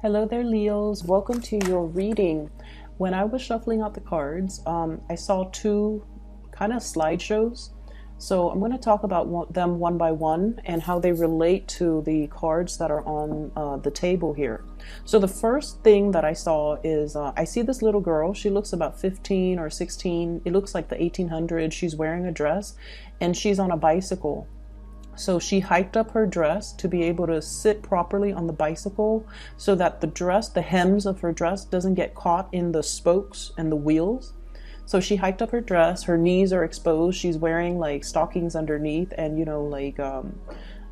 Hello there, Leos. Welcome to your reading. When I was shuffling out the cards, I saw two kind of slideshows. So I'm going to talk about them one by one and how they relate to the cards that are on the table here. So the first thing that I saw is I see this little girl. She looks about 15 or 16. It looks like the 1800s. She's wearing a dress and she's on a bicycle. So she hiked up her dress to be able to sit properly on the bicycle so that the dress, the hems of her dress doesn't get caught in the spokes and the wheels. So she hiked up her dress, her knees are exposed, she's wearing like stockings underneath and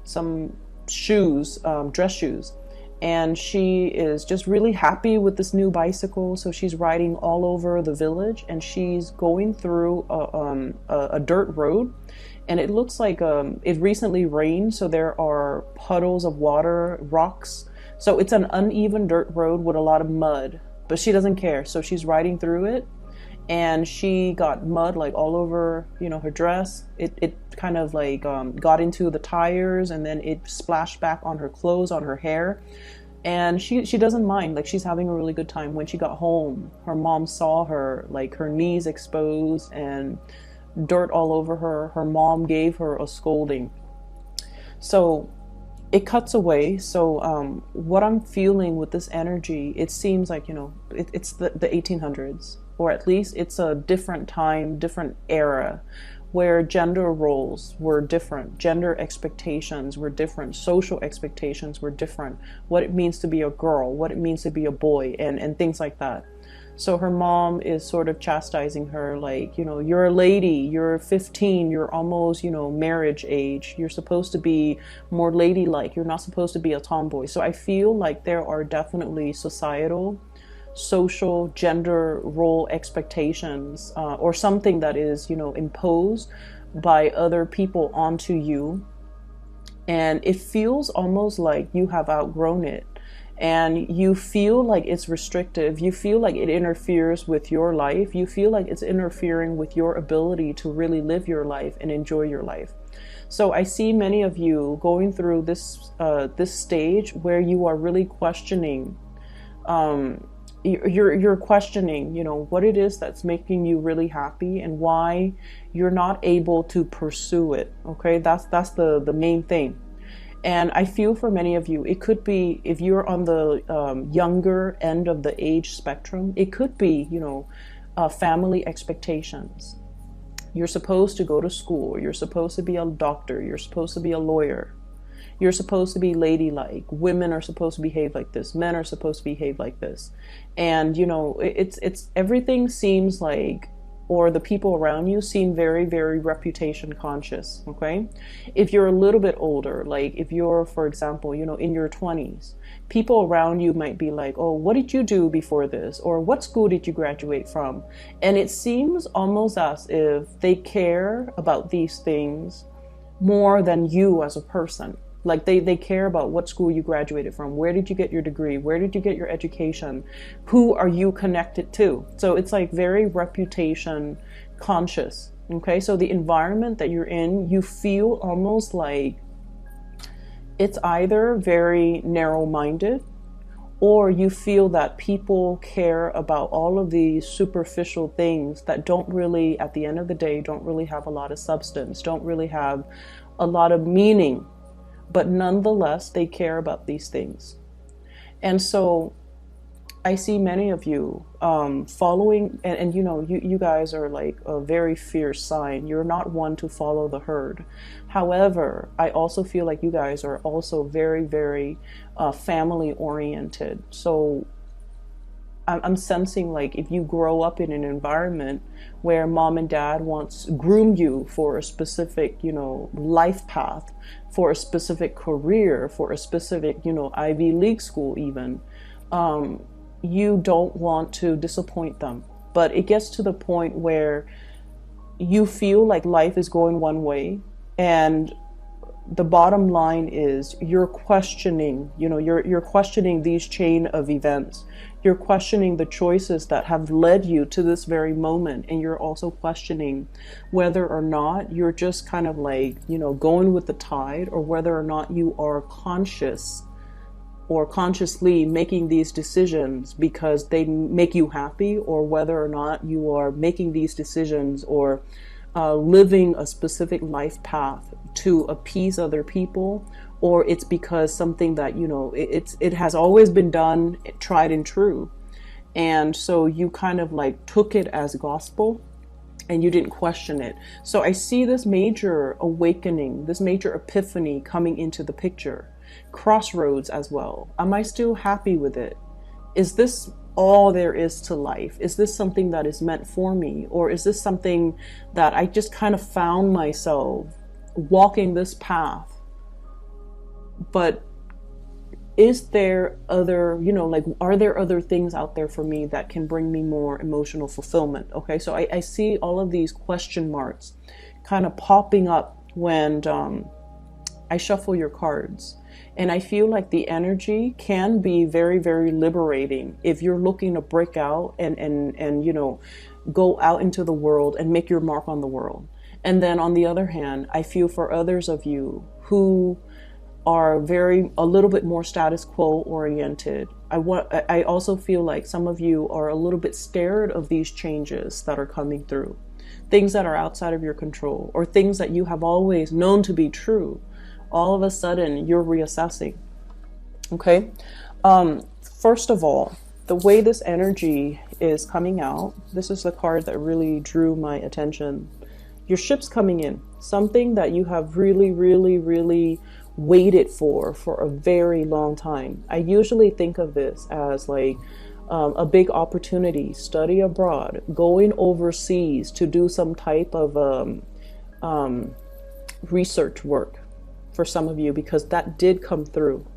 some shoes, dress shoes. And she is just really happy with this new bicycle. So she's riding all over the village and she's going through a dirt road. And it looks like it recently rained, so there are puddles of water, rocks. So it's an uneven dirt road with a lot of mud, but she doesn't care. So she's riding through it and she got mud like all over, her dress. It kind of like got into the tires and then it splashed back on her clothes, on her hair. And she doesn't mind, like she's having a really good time. When she got home, her mom saw her, like her knees exposed and dirt all over her. Her mom gave her a scolding. So it cuts away. So what I'm feeling with this energy, it seems like, it's the 1800s, or at least it's a different time, different era where gender roles were different, gender expectations were different, social expectations were different, what it means to be a girl, what it means to be a boy, and things like that. So her mom is sort of chastising her, like, you're a lady, you're 15, you're almost, marriage age. You're supposed to be more ladylike. You're not supposed to be a tomboy. So I feel like there are definitely societal, social, gender role expectations, or something that is, imposed by other people onto you. And it feels almost like you have outgrown it. And you feel like it's restrictive. You feel like it interferes with your life. You feel like it's interfering with your ability to really live your life and enjoy your life. So I see many of you going through this stage where you are really questioning. You're questioning, what it is that's making you really happy and why you're not able to pursue it. Okay, that's the main thing. And I feel for many of you, it could be, if you're on the younger end of the age spectrum, it could be, family expectations. You're supposed to go to school. You're supposed to be a doctor. You're supposed to be a lawyer. You're supposed to be ladylike. Women are supposed to behave like this. Men are supposed to behave like this. And, it's everything seems like, or the people around you seem very, very reputation conscious, okay? If you're a little bit older, like if you're, for example, in your 20s, people around you might be like, oh, what did you do before this? Or what school did you graduate from? And it seems almost as if they care about these things more than you as a person. Like they care about what school you graduated from. Where did you get your degree? Where did you get your education? Who are you connected to? So it's like very reputation conscious. Okay, so the environment that you're in, you feel almost like it's either very narrow-minded, or you feel that people care about all of these superficial things that don't really, at the end of the day, don't really have a lot of substance, don't really have a lot of meaning. But nonetheless, they care about these things. And so I see many of you following, and you guys are like a very fierce sign. You're not one to follow the herd. However, I also feel like you guys are also very, very family oriented. So I'm sensing like if you grow up in an environment where mom and dad once groomed you for a specific, life path, for a specific career, for a specific, Ivy League school even, you don't want to disappoint them. But it gets to the point where you feel like life is going one way, and the bottom line is you're questioning, you're questioning these chain of events. You're questioning the choices that have led you to this very moment. And you're also questioning whether or not you're just kind of like, going with the tide, or whether or not you are conscious or consciously making these decisions because they make you happy, or whether or not you are making these decisions or living a specific life path to appease other people, or it's because something that, you know, it has always been done, tried and true. And so you kind of like took it as gospel and you didn't question it. So I see this major awakening, this major epiphany coming into the picture. Crossroads as well. Am I still happy with it? Is this all there is to life? Is this something that is meant for me? Or is this something that I just kind of found myself walking this path? But is there other, you know, like, are there other things out there for me that can bring me more emotional fulfillment? Okay, so I see all of these question marks kind of popping up when I shuffle your cards. And I feel like the energy can be very, very liberating if you're looking to break out and you know, go out into the world and make your mark on the world. And then on the other hand, I feel for others of you who are a little bit more status quo oriented. I also feel like some of you are a little bit scared of these changes that are coming through, things that are outside of your control, or things that you have always known to be true. All of a sudden you're reassessing. Okay. First of all, the way this energy is coming out, this is the card that really drew my attention. Your ship's coming in, something that you have really, really, really waited for a very long time. I usually think of this as like a big opportunity, study abroad, going overseas to do some type of research work for some of you, because that did come through.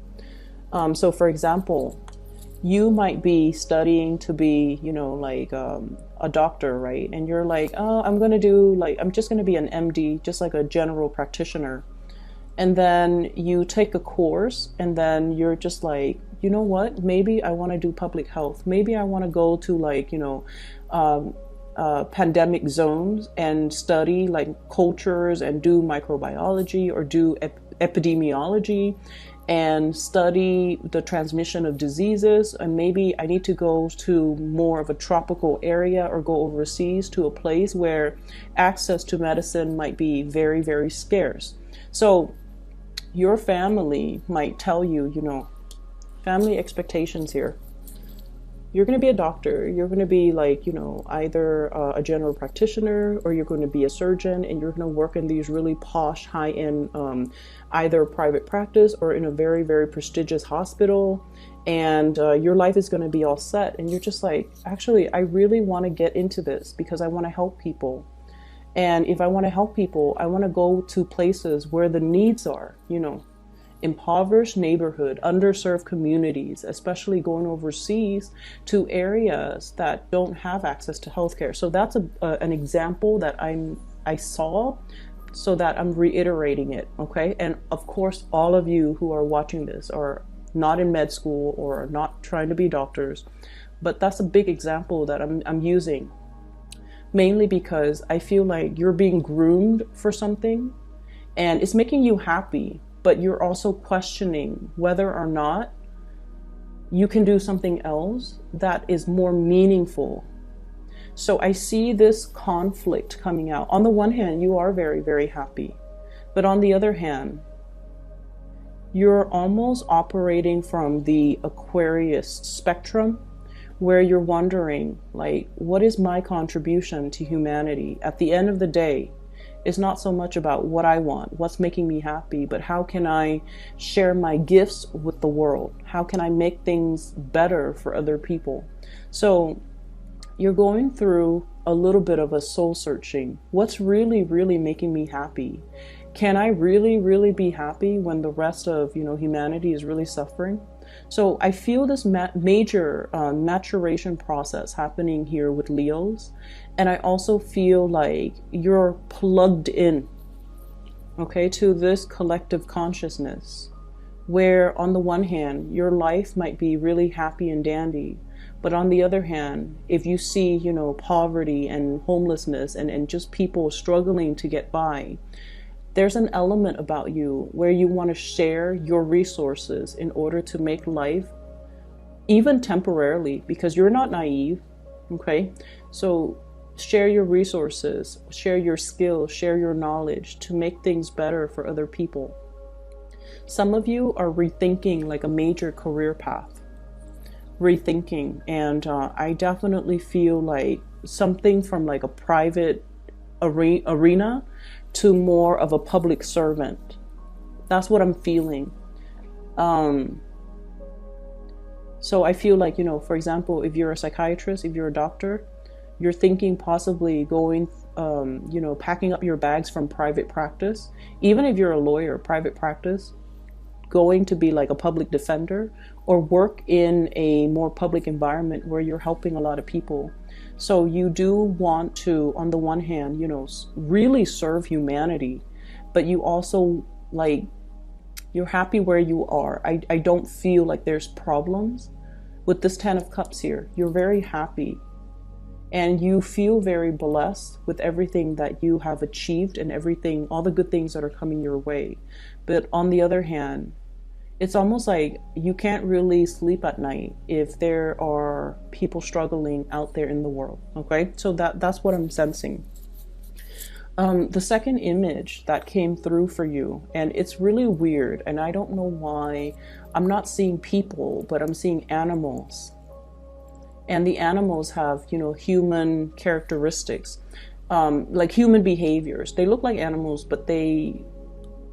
So for example, you might be studying to be, you know, like a doctor, right? And you're like, oh, I'm just going to be an MD, just like a general practitioner. And then you take a course and then you're just like, you know what, maybe I want to do public health. Maybe I want to go to like, you know, pandemic zones and study like cultures and do microbiology or do epidemiology and study the transmission of diseases. And maybe I need to go to more of a tropical area or go overseas to a place where access to medicine might be very, very scarce. So your family might tell you, you know, family expectations here. You're going to be a doctor. You're going to be like, you know, either a general practitioner, or you're going to be a surgeon, and you're going to work in these really posh, high-end, either private practice or in a very, very prestigious hospital. And your life is going to be all set. And you're just like, actually, I really want to get into this because I want to help people. And if I want to help people, I want to go to places where the needs are, you know, impoverished neighborhood, underserved communities, especially going overseas to areas that don't have access to healthcare. So that's an example that I saw, so that I'm reiterating it. Okay. And of course, all of you who are watching this are not in med school or not trying to be doctors, but that's a big example that I'm using. Mainly because I feel like you're being groomed for something and it's making you happy, but you're also questioning whether or not you can do something else that is more meaningful. So I see this conflict coming out. On the one hand, you are very, very happy, but on the other hand, you're almost operating from the Aquarius spectrum, where you're wondering, like, what is my contribution to humanity? At the end of the day, it's not so much about what I want, what's making me happy, but how can I share my gifts with the world? How can I make things better for other people? So you're going through a little bit of a soul searching. What's really, really making me happy? Can I really, really be happy when the rest of, you know, humanity is really suffering? So I feel this major maturation process happening here with Leos. And I also feel like you're plugged in, okay, to this collective consciousness, where on the one hand, your life might be really happy and dandy. But on the other hand, if you see, you know, poverty and homelessness and just people struggling to get by, There's an element about you where you want to share your resources in order to make life, even temporarily, because you're not naive, okay? So share your resources, share your skills, share your knowledge to make things better for other people. Some of you are rethinking like a major career path, rethinking, and I definitely feel like something from like a private arena to more of a public servant. That's what I'm feeling. So I feel like, you know, for example, if you're a psychiatrist, if you're a doctor, you're thinking possibly going, you know, packing up your bags from private practice. Even if you're a lawyer, private practice, going to be like a public defender or work in a more public environment where you're helping a lot of people. So you do want to, on the one hand, you know, really serve humanity, but you also like, you're happy where you are. I don't feel like there's problems with this 10 of Cups here. You're very happy and you feel very blessed with everything that you have achieved and everything, all the good things that are coming your way. But on the other hand, it's almost like you can't really sleep at night if there are people struggling out there in the world. Okay, so that's what I'm sensing. The second image that came through for you, and it's really weird, and I don't know why, I'm not seeing people, but I'm seeing animals. And the animals have, you know, human characteristics, like human behaviors. They look like animals, but they,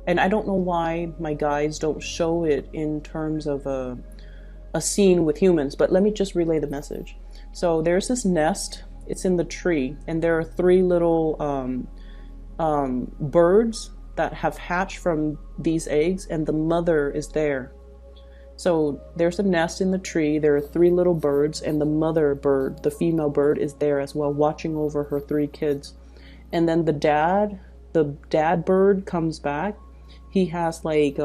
and I don't know why my guides don't show it in terms of a scene with humans, but let me just relay the message. So there's this nest, it's in the tree, and there are 3 little birds that have hatched from these eggs, and the mother is there. So there's a nest in the tree, there are 3 little birds, and the mother bird, the female bird, is there as well, watching over her 3 kids. And then the dad bird comes back. He has like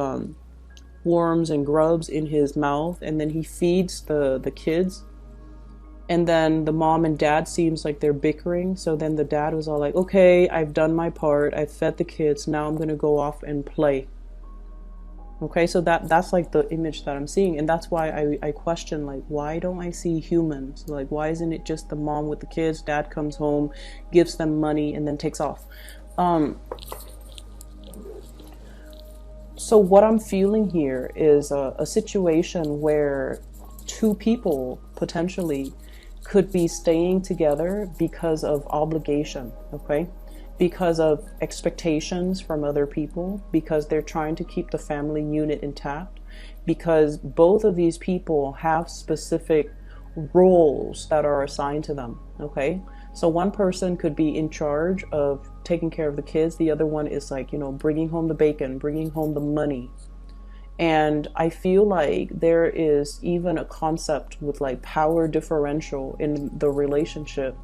worms and grubs in his mouth, and then he feeds the kids. And then the mom and dad seems like they're bickering. So then the dad was all like, okay, I've done my part. I've fed the kids. Now I'm going to go off and play. Okay, so that's like the image that I'm seeing. And that's why I question, like, why don't I see humans? Like, why isn't it just the mom with the kids? Dad comes home, gives them money, and then takes off. So what I'm feeling here is a situation where 2 people potentially could be staying together because of obligation, okay? Because of expectations from other people, because they're trying to keep the family unit intact, because both of these people have specific roles that are assigned to them, okay? So one person could be in charge of taking care of the kids. The other one is like, you know, bringing home the bacon, bringing home the money. And I feel like there is even a concept with like power differential in the relationship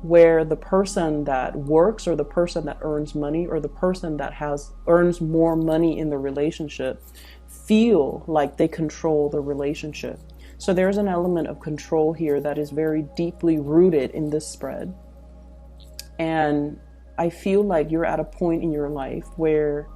where the person that works or the person that earns money or the person that earns more money in the relationship feel like they control the relationship. So there's an element of control here that is very deeply rooted in this spread. And I feel like you're at a point in your life where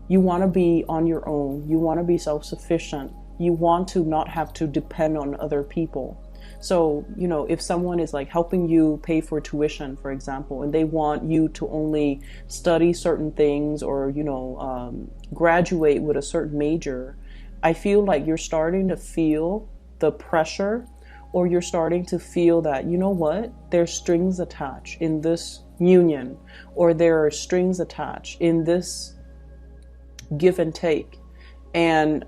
you want to be on your own. You want to be self-sufficient. You want to not have to depend on other people. So, you know, if someone is like helping you pay for tuition, for example, and they want you to only study certain things or, you know, graduate with a certain major, I feel like you're starting to feel the pressure, or you're starting to feel that, you know what, there's strings attached in this union, or there are strings attached in this give and take. And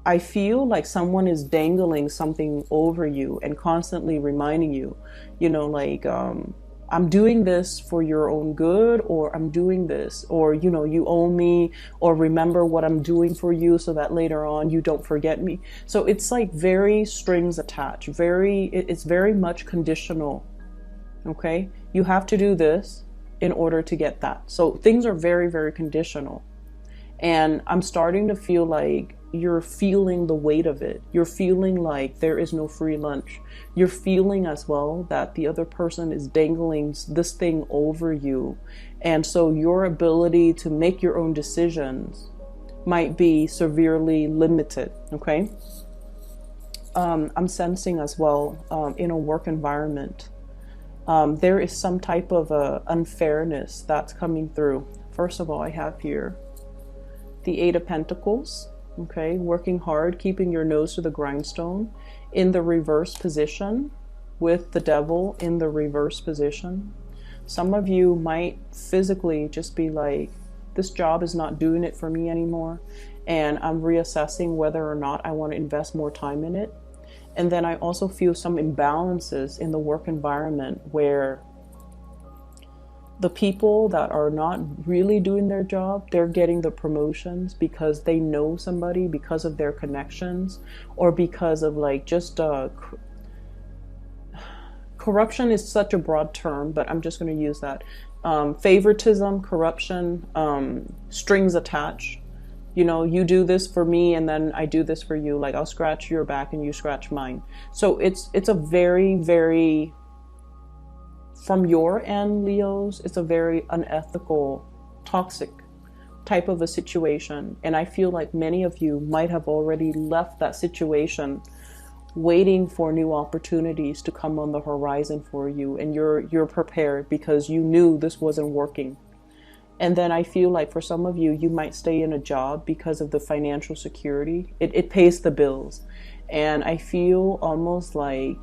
I feel like someone is dangling something over you and constantly reminding you, you know, like, I'm doing this for your own good, or I'm doing this, or, you know, you owe me, or remember what I'm doing for you so that later on you don't forget me. So it's like very strings attached, it's very much conditional. Okay. You have to do this in order to get that. So things are very, very conditional. And I'm starting to feel like you're feeling the weight of it. You're feeling like there is no free lunch. You're feeling as well that the other person is dangling this thing over you. And so your ability to make your own decisions might be severely limited, okay? I'm sensing as well, in a work environment, there is some type of unfairness that's coming through. First of all, I have here the Eight of Pentacles, okay? Working hard, keeping your nose to the grindstone in the reverse position with the Devil in the reverse position. Some of you might physically just be like, this job is not doing it for me anymore, and I'm reassessing whether or not I want to invest more time in it. And then I also feel some imbalances in the work environment where the people that are not really doing their job, they're getting the promotions because they know somebody, because of their connections, or because of like just corruption is such a broad term, but I'm just going to use that. Favoritism, corruption, strings attached. You know, you do this for me and then I do this for you. Like I'll scratch your back and you scratch mine. So it's a very, very, from your end, Leos, it's a very unethical, toxic type of a situation. And I feel like many of you might have already left that situation waiting for new opportunities to come on the horizon for you. And you're prepared because you knew this wasn't working. And then I feel like for some of you, you might stay in a job because of the financial security. It pays the bills. And I feel almost like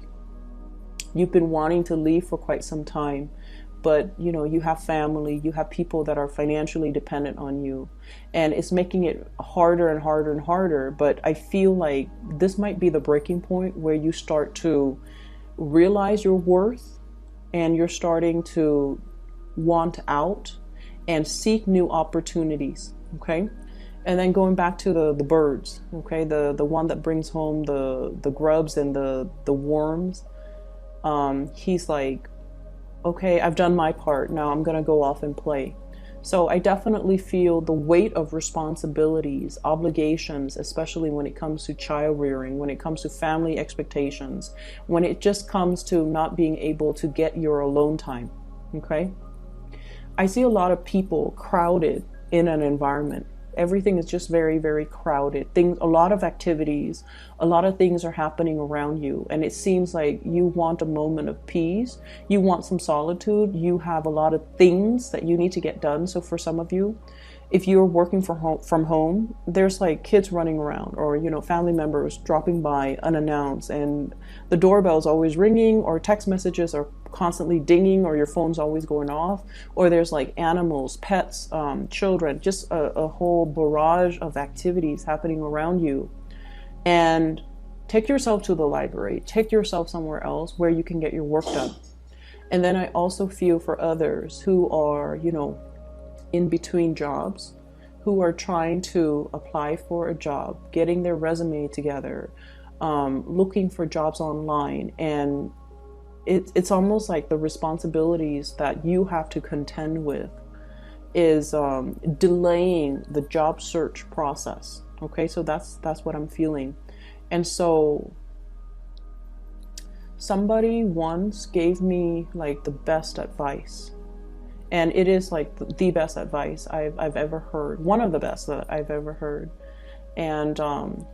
you've been wanting to leave for quite some time. But, you know, you have family, you have people that are financially dependent on you. And it's making it harder and harder and harder. But I feel like this might be the breaking point where you start to realize your worth and you're starting to want out and seek new opportunities, okay? And then going back to the birds, okay? The one that brings home the grubs and the worms. He's like, okay, I've done my part. Now I'm gonna go off and play. So I definitely feel the weight of responsibilities, obligations, especially when it comes to child rearing, when it comes to family expectations, when it just comes to not being able to get your alone time, okay? I see a lot of people crowded in an environment. Everything is just very, very crowded. A lot of activities, a lot of things are happening around you. And it seems like you want a moment of peace. You want some solitude. You have a lot of things that you need to get done. So for some of you, if you're working from home, there's like kids running around or, you know, family members dropping by unannounced and the doorbell's always ringing or text messages are constantly dinging or your phone's always going off, or there's like animals, pets, children, just a whole barrage of activities happening around you. And take yourself to the library, take yourself somewhere else where you can get your work done. And then I also feel for others who are, you know, in between jobs, who are trying to apply for a job, getting their resume together, looking for jobs online. And it's almost like the responsibilities that you have to contend with is delaying the job search process. Okay, so that's what I'm feeling. And so somebody once gave me like the best advice. And it is like the best advice I've ever heard. One of the best that I've ever heard. And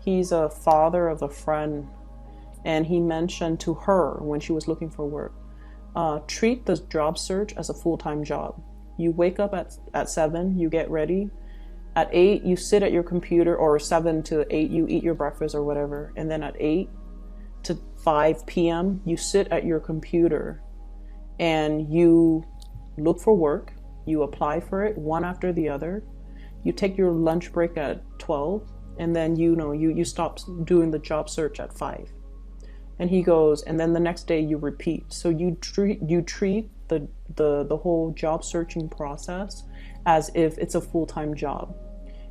he's a father of a friend. And he mentioned to her when she was looking for work, treat the job search as a full-time job. You wake up at 7, you get ready. At 8, you sit at your computer, or 7 to 8, you eat your breakfast or whatever. And then at 8 to 5 p.m., you sit at your computer and you look for work, you apply for it one after the other, you take your lunch break at 12, and then you stop doing the job search at 5. And he goes, and then the next day you repeat. So you treat the whole job searching process as if it's a full-time job.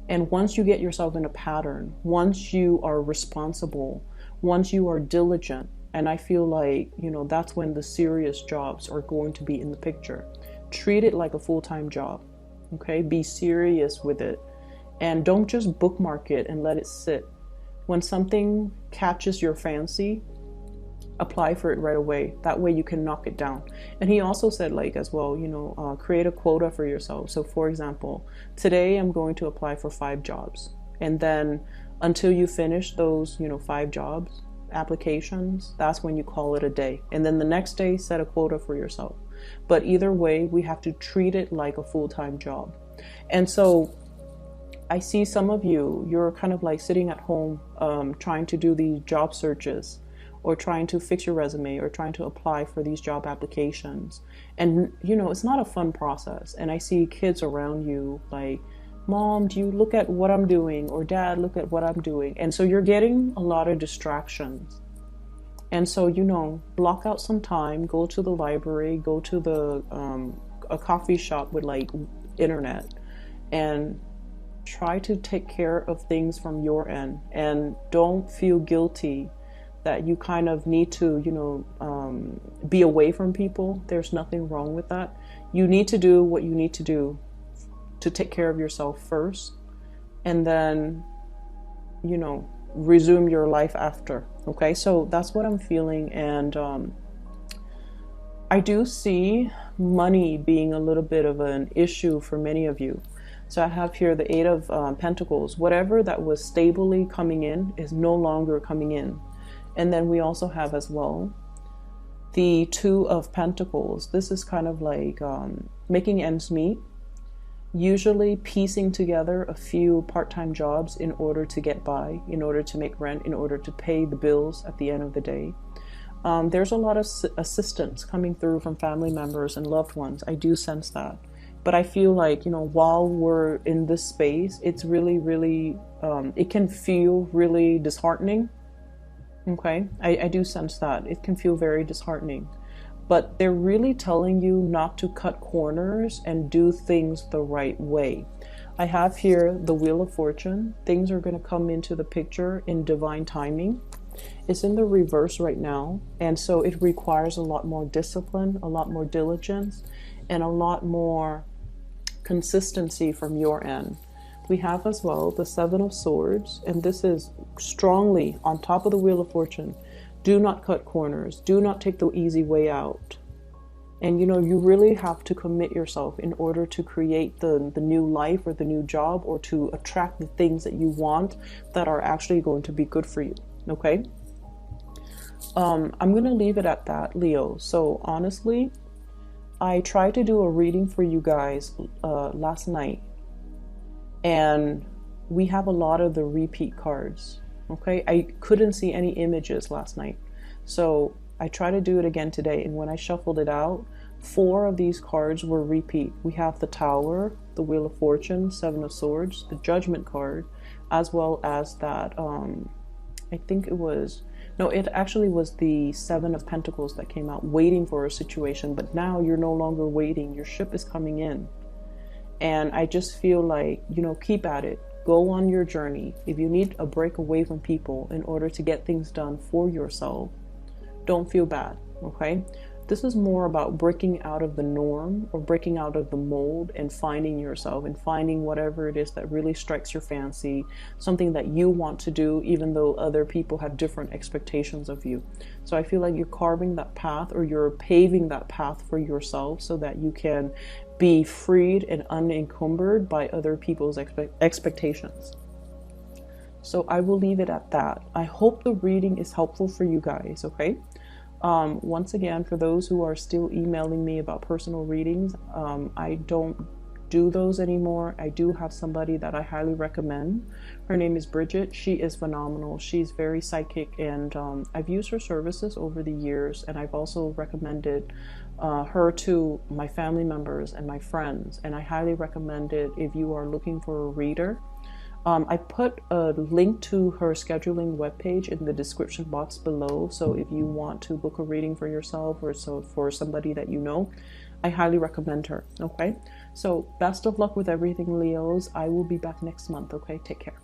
And once you get yourself in a pattern, once you are responsible, once you are diligent, and I feel like, you know, that's when the serious jobs are going to be in the picture. Treat it like a full-time job, okay? Be serious with it. And don't just bookmark it and let it sit. When something catches your fancy, apply for it right away. That way you can knock it down. And he also said, like, as well, create a quota for yourself. So for example, today I'm going to apply for 5 jobs, and then until you finish those 5 jobs applications, that's when you call it a day. And then the next day set a quota for yourself. But either way, we have to treat it like a full-time job. And so I see some of you're kind of like sitting at home, trying to do these job searches, or trying to fix your resume, or trying to apply for these job applications. And, it's not a fun process. And I see kids around you like, Mom, do you look at what I'm doing? Or Dad, look at what I'm doing. And so you're getting a lot of distractions. And so, block out some time, go to the library, go to a coffee shop with like internet, and try to take care of things from your end. And don't feel guilty that you kind of need to, be away from people. There's nothing wrong with that. You need to do what you need to do to take care of yourself first, and then, resume your life after. Okay, so that's what I'm feeling. And I do see money being a little bit of an issue for many of you. So I have here the 8 of Pentacles. Whatever that was stably coming in is no longer coming in. And then we also have as well the 2 of Pentacles. This is kind of like making ends meet, usually piecing together a few part-time jobs in order to get by, in order to make rent, in order to pay the bills at the end of the day. There's a lot of assistance coming through from family members and loved ones. I do sense that. But I feel like, while we're in this space, it's really, really, it can feel really disheartening. Okay, I do sense that. It can feel very disheartening. But they're really telling you not to cut corners and do things the right way. I have here the Wheel of Fortune. Things are going to come into the picture in divine timing. It's in the reverse right now. And so it requires a lot more discipline, a lot more diligence, and a lot more consistency from your end. We have as well the 7 of Swords, and this is strongly on top of the Wheel of Fortune. Do not cut corners. Do not take the easy way out. And you really have to commit yourself in order to create the new life or the new job, or to attract the things that you want that are actually going to be good for you. Okay? I'm going to leave it at that, Leo. So honestly, I tried to do a reading for you guys last night, and we have a lot of the repeat cards. Okay, I couldn't see any images last night, so I tried to do it again today. And when I shuffled it out, 4 of these cards were repeat. We have the Tower, the Wheel of Fortune, 7 of Swords, the Judgment card, as well as that. I think it actually was the 7 of Pentacles that came out, waiting for a situation. But now you're no longer waiting. Your ship is coming in. And I just feel like, keep at it. Go on your journey. If you need a break away from people in order to get things done for yourself, don't feel bad, okay? This is more about breaking out of the norm, or breaking out of the mold, and finding yourself, and finding whatever it is that really strikes your fancy, something that you want to do, even though other people have different expectations of you. So I feel like you're carving that path, or you're paving that path for yourself, so that you can be freed and unencumbered by other people's expectations. So I will leave it at that. I hope the reading is helpful for you guys, okay? Once again, for those who are still emailing me about personal readings, I don't do those anymore. I do have somebody that I highly recommend. Her name is Bridget. She is phenomenal. She's very psychic, and I've used her services over the years, and I've also recommended her to my family members and my friends, and I highly recommend it if you are looking for a reader. I put a link to her scheduling webpage in the description box below, so if you want to book a reading for yourself, or so for somebody that you know, I highly recommend her. Okay, so best of luck with everything, Leos. I will be back next month. Okay, take care.